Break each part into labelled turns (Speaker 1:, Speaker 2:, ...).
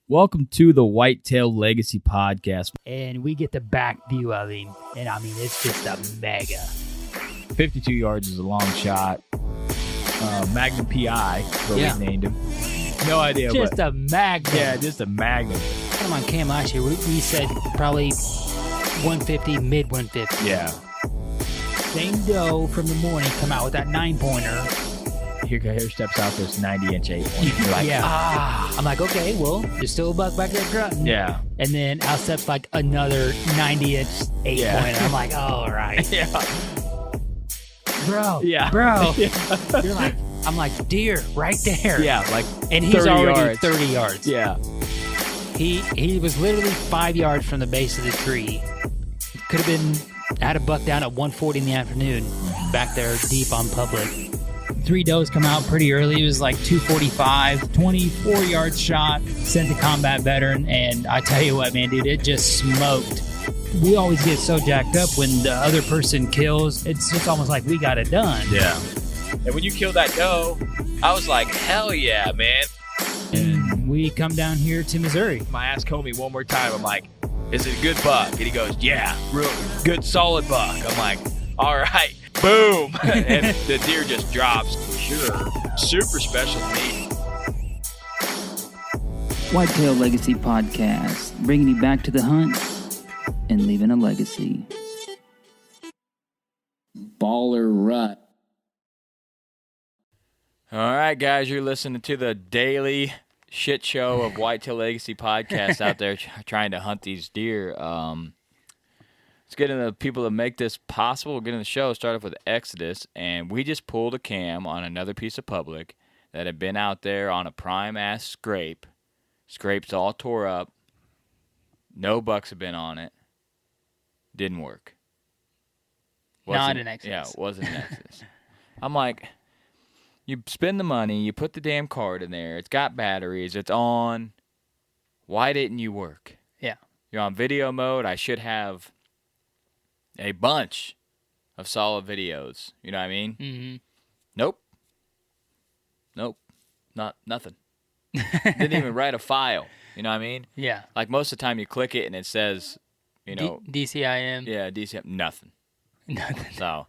Speaker 1: Welcome to the Whitetail Legacy Podcast.
Speaker 2: And we get the back view of him. And I mean, it's just a mega.
Speaker 1: 52 yards is a long shot. Magnum PI, what we named him. No idea.
Speaker 2: Just a Magnum.
Speaker 1: Yeah, just a Magnum.
Speaker 2: Come on, Cam, last year, we said probably 150, mid 150.
Speaker 1: Yeah.
Speaker 2: Same doe from the morning come out with that 9-pointer.
Speaker 1: Here steps out this 90-inch 8-pointer. You're like,
Speaker 2: I'm like, okay, well, there's still a buck back there grunting.
Speaker 1: Yeah.
Speaker 2: And then out steps like another 90-inch 8-pointer. I'm like, all right.
Speaker 1: Yeah.
Speaker 2: Bro.
Speaker 1: Yeah.
Speaker 2: Bro.
Speaker 1: Yeah.
Speaker 2: You're like, I'm like, deer, right there.
Speaker 1: Yeah, like
Speaker 2: and he's already
Speaker 1: yards.
Speaker 2: 30 yards.
Speaker 1: Yeah.
Speaker 2: He was literally 5 yards from the base of the tree. Could have been, had a buck down at 1:40 in the afternoon, back there deep on public. 3 does come out pretty early. It was like 245, 24-yard shot, sent the combat veteran, and I tell you what, man, dude, it just smoked. We always get so jacked up when the other person kills. It's just almost like we got it done.
Speaker 1: Yeah. And when you killed that doe, I was like, hell yeah, man.
Speaker 2: And we come down here to Missouri.
Speaker 1: I asked Comey one more time. I'm like, is it a good buck? And he goes, yeah, real good, solid buck. I'm like, all right, boom. And the deer just drops. Sure. Super special to me.
Speaker 3: Whitetail Legacy Podcast, bringing you back to the hunt and leaving a legacy. Baller Rut.
Speaker 1: All right, guys, you're listening to the daily shit show of Whitetail Legacy Podcast out there trying to hunt these deer. Let's get into the people that make this possible. We'll get into the show. Start off with Exodus, and we just pulled a cam on another piece of public that had been out there on a prime-ass scrape. Scrape's all tore up. No bucks have been on it. Didn't work.
Speaker 2: Not an Exodus.
Speaker 1: Yeah, it wasn't an Exodus. I'm like, you spend the money, you put the damn card in there, it's got batteries, it's on. Why didn't you work?
Speaker 2: Yeah.
Speaker 1: You're on video mode. I should have a bunch of solid videos. You know what I mean?
Speaker 2: Mm-hmm.
Speaker 1: Nope. Nothing. Didn't even write a file. You know what I mean?
Speaker 2: Yeah.
Speaker 1: Like most of the time you click it and it says, you know.
Speaker 2: DCIM.
Speaker 1: Yeah, DCIM. Nothing.
Speaker 2: Nothing.
Speaker 1: So,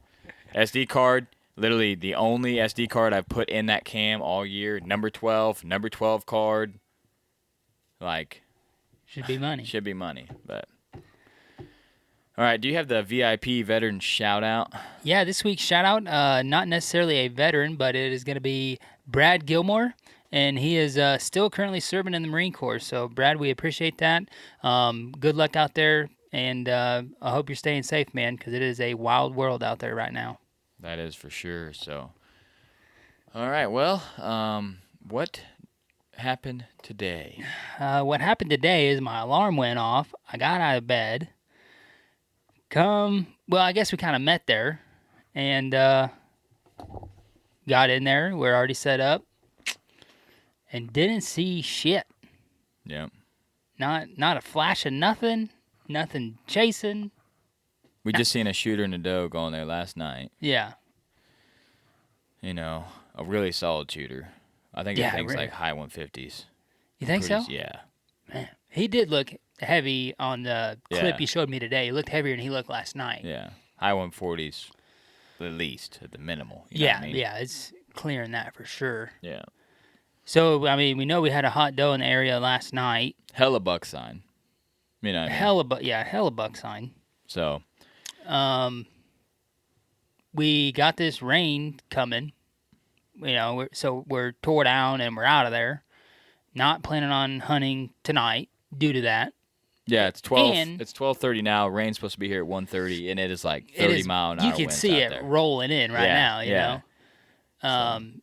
Speaker 1: SD card, literally the only SD card I've put in that cam all year. Number 12 card. Like.
Speaker 2: Should be money.
Speaker 1: Should be money, but. All right, do you have the VIP veteran shout-out?
Speaker 2: Yeah, this week's shout-out, not necessarily a veteran, but it is going to be Brad Gilmore, and he is still currently serving in the Marine Corps. So, Brad, we appreciate that. Good luck out there, and I hope you're staying safe, man, because it is a wild world out there right now.
Speaker 1: That is for sure. So, all right, well, what happened today?
Speaker 2: What happened today is my alarm went off. I got out of bed. Well, I guess we kind of met there and got in there. We're already set up and didn't see shit.
Speaker 1: Yep.
Speaker 2: Not a flash of nothing chasing.
Speaker 1: We just seen a shooter and a doe going there last night.
Speaker 2: Yeah.
Speaker 1: You know, a really solid shooter. I think that thing's
Speaker 2: really.
Speaker 1: like high 150s.
Speaker 2: You think so?
Speaker 1: Yeah.
Speaker 2: Man, he did look heavy on the clip
Speaker 1: Yeah.
Speaker 2: you showed me today. He looked heavier than he looked last night.
Speaker 1: Yeah. High 140s at least, at the minimal. You know what I mean?
Speaker 2: Yeah, it's clearing that for sure.
Speaker 1: Yeah.
Speaker 2: So, I mean, we know we had a hot doe in the area last night.
Speaker 1: Hella buck sign. You know what I mean?
Speaker 2: Hella buck sign.
Speaker 1: So.
Speaker 2: We got this rain coming. You know, we're tore down and we're out of there. Not planning on hunting tonight due to that.
Speaker 1: Yeah, it's 12. It's 12:30 now. Rain's supposed to be here at 1:30, and it is like 30-mile-an-hour
Speaker 2: winds. You can see it rolling in right now. You know. And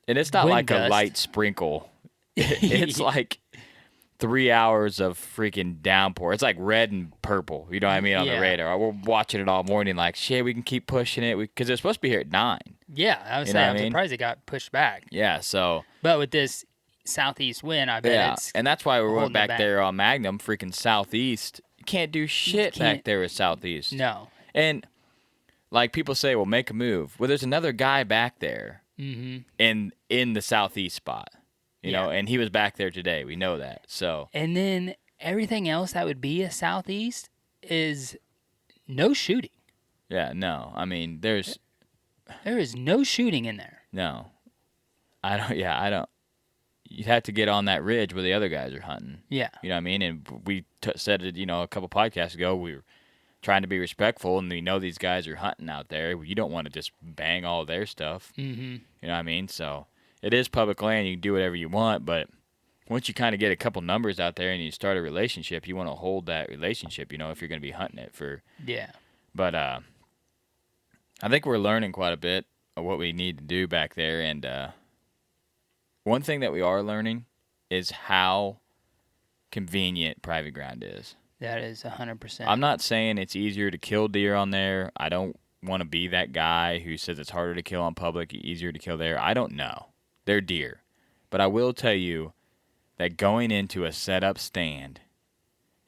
Speaker 1: it's not like a light sprinkle. It's like 3 hours of freaking downpour. It's like red and purple. You know what I mean on the radar. We're watching it all morning. Like shit, we can keep pushing it because it's supposed to be here at 9.
Speaker 2: Yeah, I was saying I'm surprised it got pushed back.
Speaker 1: Yeah, so.
Speaker 2: But with this southeast wind, I bet it's
Speaker 1: and that's why we went back
Speaker 2: back
Speaker 1: there on Magnum, freaking southeast. You can't do shit back there with southeast.
Speaker 2: No.
Speaker 1: And like people say, well, make a move. Well, there's another guy back there in the southeast spot. You know, and he was back there today. We know that. So.
Speaker 2: And then everything else that would be a southeast is no shooting.
Speaker 1: Yeah, no. I mean, there is
Speaker 2: no shooting in there.
Speaker 1: No. I don't. You'd have to get on that ridge where the other guys are hunting.
Speaker 2: Yeah.
Speaker 1: You know what I mean? And we said it, a couple podcasts ago. We were trying to be respectful, and we know these guys are hunting out there. You don't want to just bang all their stuff.
Speaker 2: Mm-hmm.
Speaker 1: You know what I mean? So it is public land. You can do whatever you want, but once you kind of get a couple numbers out there and you start a relationship, you want to hold that relationship, if you're going to be hunting it for.
Speaker 2: Yeah.
Speaker 1: But I think we're learning quite a bit of what we need to do back there, and one thing that we are learning is how convenient private ground is.
Speaker 2: That is 100%.
Speaker 1: I'm not saying it's easier to kill deer on there. I don't want to be that guy who says it's harder to kill on public, easier to kill there. I don't know. They're deer. But I will tell you that going into a set-up stand,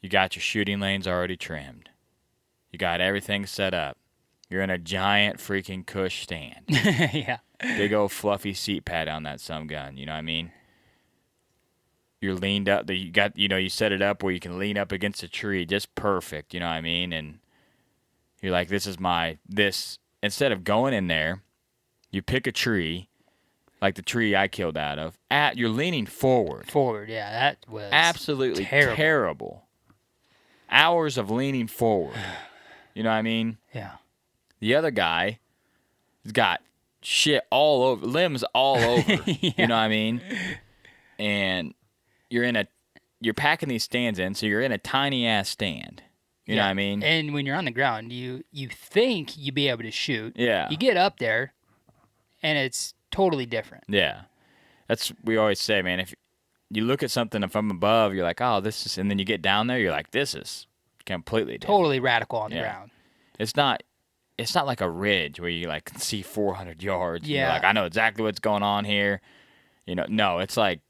Speaker 1: you got your shooting lanes already trimmed. You got everything set up. You're in a giant freaking cush stand.
Speaker 2: Yeah.
Speaker 1: Big old fluffy seat pad on that some gun, you know what I mean? You're leaned up, you got, you set it up where you can lean up against a tree, just perfect, you know what I mean? And you're like, instead of going in there, you pick a tree, like the tree I killed out of, you're leaning forward.
Speaker 2: Forward, yeah, that was
Speaker 1: absolutely terrible. Hours of leaning forward. You know what I mean?
Speaker 2: Yeah.
Speaker 1: The other guy has got shit all over, limbs all over.
Speaker 2: Yeah.
Speaker 1: You know what I mean? And you're packing these stands in, so you're in a tiny ass stand. You know what I mean?
Speaker 2: And when you're on the ground, you think you'd be able to shoot.
Speaker 1: Yeah.
Speaker 2: You get up there, and it's totally different.
Speaker 1: Yeah. We always say, man, if you look at something from above, you're like, oh, this is, and then you get down there, you're like, this is completely different.
Speaker 2: Totally radical on the ground.
Speaker 1: It's not like a ridge where you can see 400 yards.
Speaker 2: Yeah.
Speaker 1: You're like, I know exactly what's going on here. No, it's like.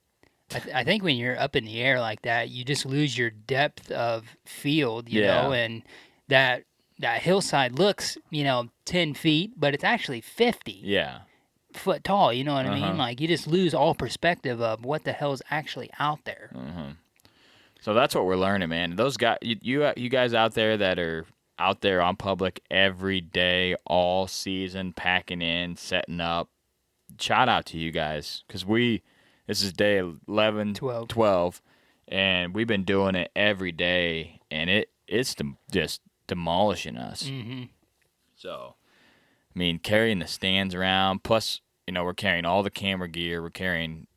Speaker 2: I think when you're up in the air like that, you just lose your depth of field, you know, and that hillside looks, 10 feet, but it's actually 50 foot tall, you know what I mean? Like, you just lose all perspective of what the hell's actually out there.
Speaker 1: So that's what we're learning, man. Those guys, you guys out there that are out there on public every day, all season, packing in, setting up, shout out to you guys, because this is day 12, and we've been doing it every day, and it's just demolishing us.
Speaker 2: Mm-hmm.
Speaker 1: So, I mean, carrying the stands around, plus, we're carrying all the camera gear, we're carrying,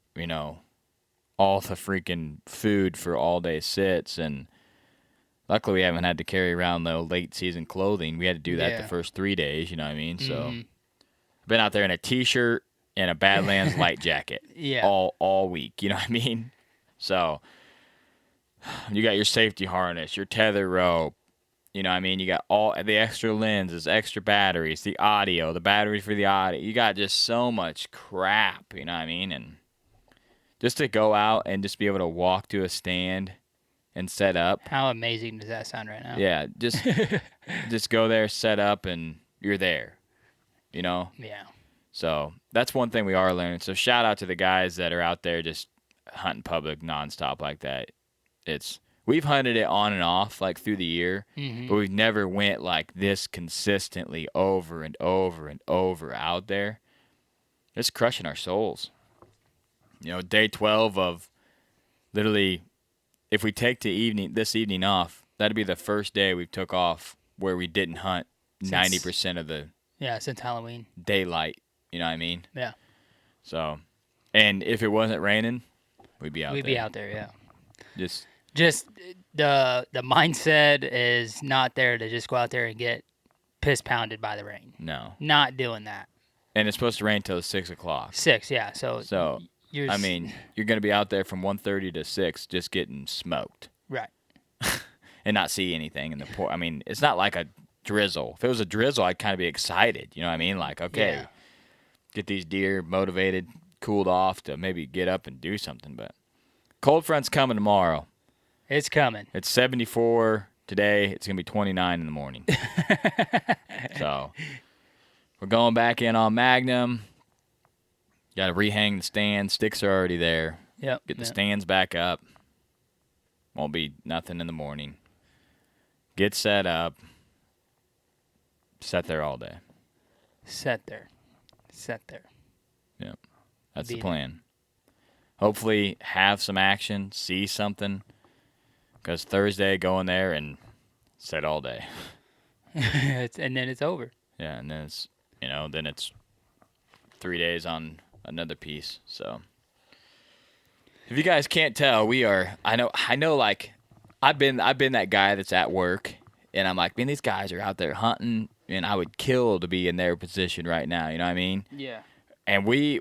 Speaker 1: all the freaking food for all day sits, and luckily we haven't had to carry around the late season clothing. We had to do that the first 3 days, you know what I mean? So, I've been out there in a t-shirt and a Badlands light jacket all week, you know what I mean? So, you got your safety harness, your tether rope, you know what I mean? You got all the extra lenses, extra batteries, the audio, the batteries for the audio. You got just so much crap, you know what I mean? And just to go out and just be able to walk to a stand and set up.
Speaker 2: How amazing does that sound right now?
Speaker 1: Yeah, just go there, set up, and you're there, Yeah. So that's one thing we are learning. So shout out to the guys that are out there just hunting public nonstop like that. We've hunted it on and off like through the year, but we've never went like this consistently over and over and over out there. It's crushing our souls. Day 12 of literally, if we take this evening off, that'd be the first day we took off where we didn't hunt 90% of the
Speaker 2: since Halloween
Speaker 1: daylight. You know what I mean?
Speaker 2: Yeah.
Speaker 1: So, and if it wasn't raining, we'd be out there.
Speaker 2: We'd be out there, yeah.
Speaker 1: Just
Speaker 2: the mindset is not there to just go out there and get piss pounded by the rain.
Speaker 1: No.
Speaker 2: Not doing that.
Speaker 1: And it's supposed to rain till 6 o'clock.
Speaker 2: 6, yeah. So
Speaker 1: you're going to be out there from 1:30 to 6 just getting smoked.
Speaker 2: Right.
Speaker 1: And not see anything in the port. I mean, it's not like a drizzle. If it was a drizzle, I'd kind of be excited. You know what I mean? Like, okay, get these deer motivated, cooled off to maybe get up and do something. But cold front's coming tomorrow.
Speaker 2: It's coming.
Speaker 1: It's 74 today. It's going to be 29 in the morning. So we're going back in on Magnum. Got to rehang the stand. Sticks are already there.
Speaker 2: Yep.
Speaker 1: Get the stands back up. Won't be nothing in the morning. Get set up. Set there all day.
Speaker 2: Set there.
Speaker 1: Yep. That's
Speaker 2: Be
Speaker 1: the
Speaker 2: there.
Speaker 1: plan. Hopefully have some action, see something. Because Thursday, go in there and set all day.
Speaker 2: And then it's over.
Speaker 1: Yeah, and then it's 3 days on another piece. So if you guys can't tell, I know like I've been that guy that's at work and I'm like, man, these guys are out there hunting and I would kill to be in their position right now, you know what I mean?
Speaker 2: Yeah.
Speaker 1: And we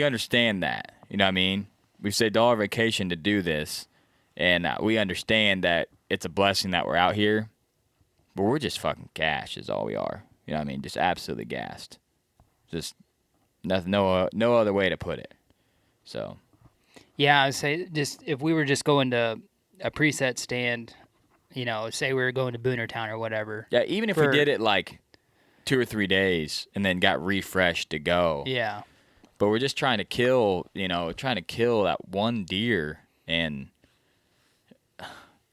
Speaker 1: understand that, you know what I mean? We've saved all our vacation to do this and we understand that it's a blessing that we're out here. But we're just fucking gassed is all we are. You know what I mean? Just absolutely gassed. Just nothing, no other way to put it. So.
Speaker 2: Yeah, I would say just if we were just going to a preset stand, say we were going to Boonertown or whatever.
Speaker 1: Yeah, even if we did it like 2 or 3 days and then got refreshed to go.
Speaker 2: Yeah.
Speaker 1: But we're just trying to kill that one deer and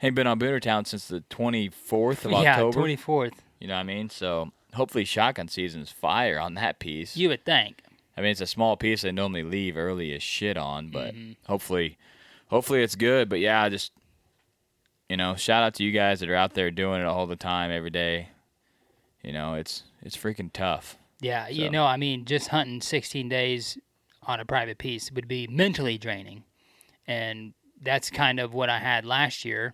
Speaker 1: ain't been on Boonertown since the 24th of October.
Speaker 2: Yeah, 24th.
Speaker 1: You know what I mean? So hopefully shotgun season's fire on that piece.
Speaker 2: You would think.
Speaker 1: I mean, it's a small piece they normally leave early as shit on, but hopefully it's good. But yeah, just, shout out to you guys that are out there doing it all the time, every day. It's freaking tough.
Speaker 2: Yeah,
Speaker 1: So.
Speaker 2: Just hunting 16 days on a private piece would be mentally draining. And that's kind of what I had last year.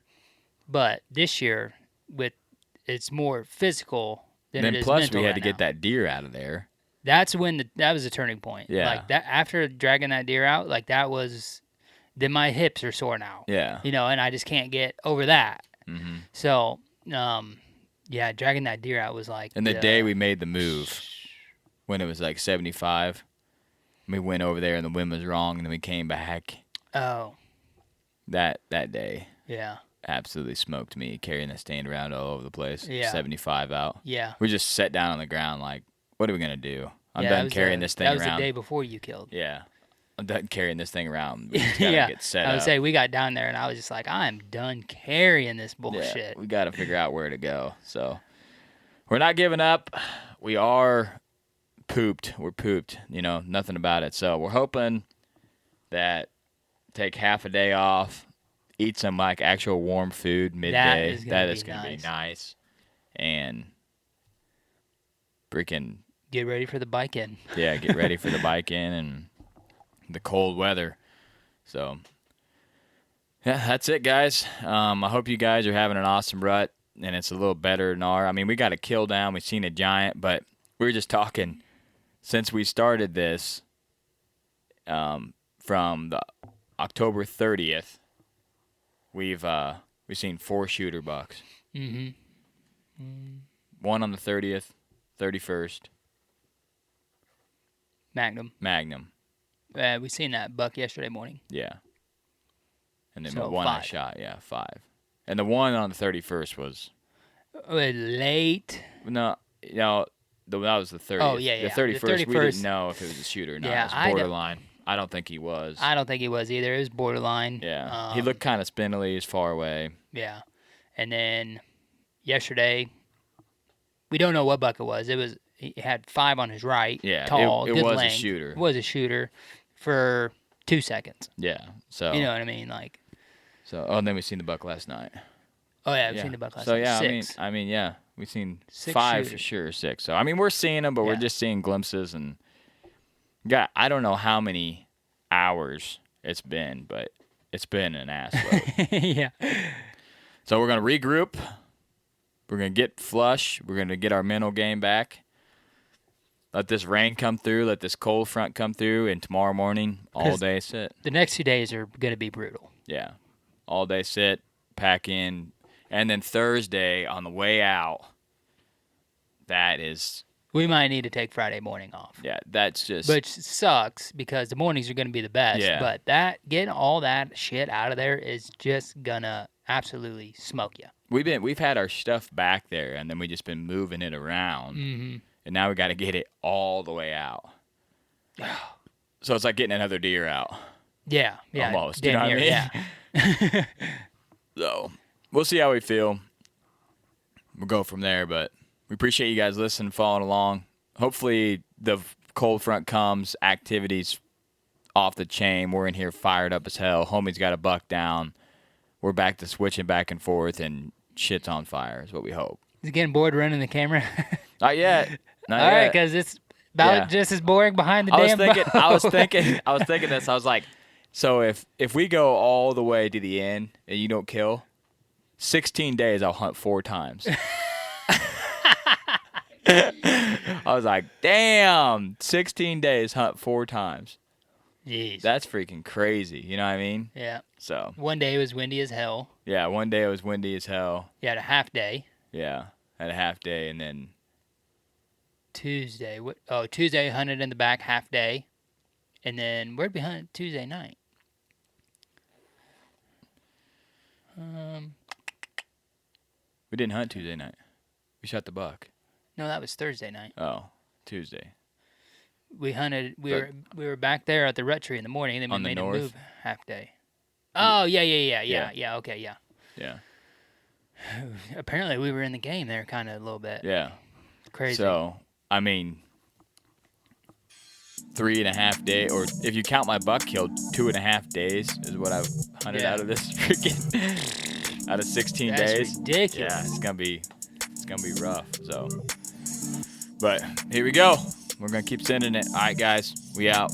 Speaker 2: But this year, it's more physical than it is
Speaker 1: plus
Speaker 2: mental
Speaker 1: we had
Speaker 2: right
Speaker 1: to get
Speaker 2: now.
Speaker 1: that deer out of there.
Speaker 2: That's when that was a turning point.
Speaker 1: Yeah.
Speaker 2: Like that after dragging that deer out, like that was, then my hips are sore now.
Speaker 1: Yeah.
Speaker 2: And I just can't get over that.
Speaker 1: Mm-hmm.
Speaker 2: So, dragging that deer out was like.
Speaker 1: And the day we made the move, when it was like 75, we went over there and the wind was wrong, and then we came back.
Speaker 2: Oh.
Speaker 1: That day.
Speaker 2: Yeah.
Speaker 1: Absolutely smoked me, carrying the stand around all over the place.
Speaker 2: Yeah.
Speaker 1: 75 out.
Speaker 2: Yeah.
Speaker 1: We just sat down on the ground like, what are we going to do? I'm
Speaker 2: that
Speaker 1: done
Speaker 2: was
Speaker 1: carrying this thing
Speaker 2: That was
Speaker 1: around.
Speaker 2: the day before you killed.
Speaker 1: Yeah. I'm done carrying this thing around. We just gotta
Speaker 2: Yeah.
Speaker 1: get set
Speaker 2: I would
Speaker 1: up.
Speaker 2: say we got down there and I was just like, I'm done carrying this bullshit.
Speaker 1: Yeah, we got to figure out where to go. So we're not giving up. We are pooped. We're pooped. Nothing about it. So we're hoping that take half a day off, eat some like actual warm food midday. That is gonna be nice. And freaking
Speaker 2: get ready for the bike in.
Speaker 1: Yeah, get ready for the bike in and the cold weather. So yeah, that's it, guys. I hope you guys are having an awesome rut and it's a little better than our. I mean, we got a kill down. We've seen a giant, but we were just talking since we started this. From the October 30th, we've seen 4 shooter bucks.
Speaker 2: Mm-hmm.
Speaker 1: One on the 30th, 31st.
Speaker 2: Magnum. We seen that buck yesterday morning.
Speaker 1: Yeah. And then
Speaker 2: So
Speaker 1: the one I
Speaker 2: 5.
Speaker 1: shot, 5. And the one on the 31st was
Speaker 2: Late.
Speaker 1: that was the 30th.
Speaker 2: Oh, yeah.
Speaker 1: The 31st, we
Speaker 2: 31st.
Speaker 1: didn't know if it was a shooter or not.
Speaker 2: Yeah,
Speaker 1: It was borderline. I don't think he was.
Speaker 2: I don't think he was either. It was borderline.
Speaker 1: Yeah. He looked kind of spindly. He's far away.
Speaker 2: Yeah. And then yesterday, we don't know what buck it was. He had 5 on his right.
Speaker 1: Yeah,
Speaker 2: Tall,
Speaker 1: it
Speaker 2: good
Speaker 1: was a
Speaker 2: length.
Speaker 1: shooter.
Speaker 2: It was a shooter for 2 seconds.
Speaker 1: Yeah. So
Speaker 2: You know what I mean? Like.
Speaker 1: and then we seen the buck last night.
Speaker 2: Oh yeah, I've seen the buck last
Speaker 1: So
Speaker 2: night.
Speaker 1: yeah,
Speaker 2: 6.
Speaker 1: I mean, yeah, we've seen
Speaker 2: 6
Speaker 1: 5
Speaker 2: shooters.
Speaker 1: for sure, 6. So I mean, we're seeing them, but we're
Speaker 2: Yeah.
Speaker 1: just seeing glimpses and I don't know how many hours it's been, but it's been an ass load.
Speaker 2: Yeah.
Speaker 1: So we're gonna regroup. We're gonna get flush. We're gonna get our mental game back. Let this rain come through. Let this cold front come through, and tomorrow morning, all
Speaker 2: 'Cause-
Speaker 1: day sit.
Speaker 2: The next 2 days are going to be brutal.
Speaker 1: Yeah, all day sit, pack in, and then Thursday on the way out. That is,
Speaker 2: We might need to take Friday morning off.
Speaker 1: yeah, that's just.
Speaker 2: Which sucks because the mornings are going to be the best.
Speaker 1: Yeah.
Speaker 2: But getting all that shit out of there is just going to absolutely smoke you.
Speaker 1: We've had our stuff back there, and then we just been moving it around,
Speaker 2: Mm-hmm.
Speaker 1: and now we got to get it all the way out. So it's like getting another deer out.
Speaker 2: Yeah.
Speaker 1: Almost. You
Speaker 2: damn
Speaker 1: know what
Speaker 2: near,
Speaker 1: I mean?
Speaker 2: Yeah.
Speaker 1: So we'll see how we feel. We'll go from there, but we appreciate you guys listening, following along. Hopefully the cold front comes, activities off the chain. We're in here fired up as hell. Homie's got a buck down. We're back to switching back and forth, and shit's on fire is what we hope.
Speaker 2: Is he getting bored running the camera?
Speaker 1: Not yet. Not
Speaker 2: All
Speaker 1: yet.
Speaker 2: right, because it's about just as boring behind the damn boat.
Speaker 1: I was thinking this. I was like, so if we go all the way to the end and you don't kill, 16 days I'll hunt 4 times. I was like, damn, 16 days hunt 4 times.
Speaker 2: Jeez.
Speaker 1: That's freaking crazy. You know what I mean?
Speaker 2: Yeah.
Speaker 1: So.
Speaker 2: One day it was windy as hell.
Speaker 1: Yeah, one day it was windy as hell.
Speaker 2: You had a half day.
Speaker 1: Yeah, had a half day, and then
Speaker 2: Tuesday. Tuesday hunted in the back half day. And then where'd we hunt Tuesday night?
Speaker 1: we didn't hunt Tuesday night. We shot the buck.
Speaker 2: No, that was Thursday night.
Speaker 1: Oh, Tuesday.
Speaker 2: We hunted. We were back there at the rut tree in the morning, and then we
Speaker 1: On the
Speaker 2: made a
Speaker 1: north?
Speaker 2: move half day. Oh yeah. Okay, yeah.
Speaker 1: Yeah.
Speaker 2: Apparently, we were in the game there, kind of a little bit.
Speaker 1: Yeah.
Speaker 2: Crazy.
Speaker 1: So, I mean, 3.5 days, or if you count my buck killed, 2.5 days is what I've hunted out of this freaking out of 16
Speaker 2: That's
Speaker 1: days.
Speaker 2: ridiculous.
Speaker 1: Yeah, it's gonna be rough. So, but here we go. We're gonna keep sending it. All right, guys, we out.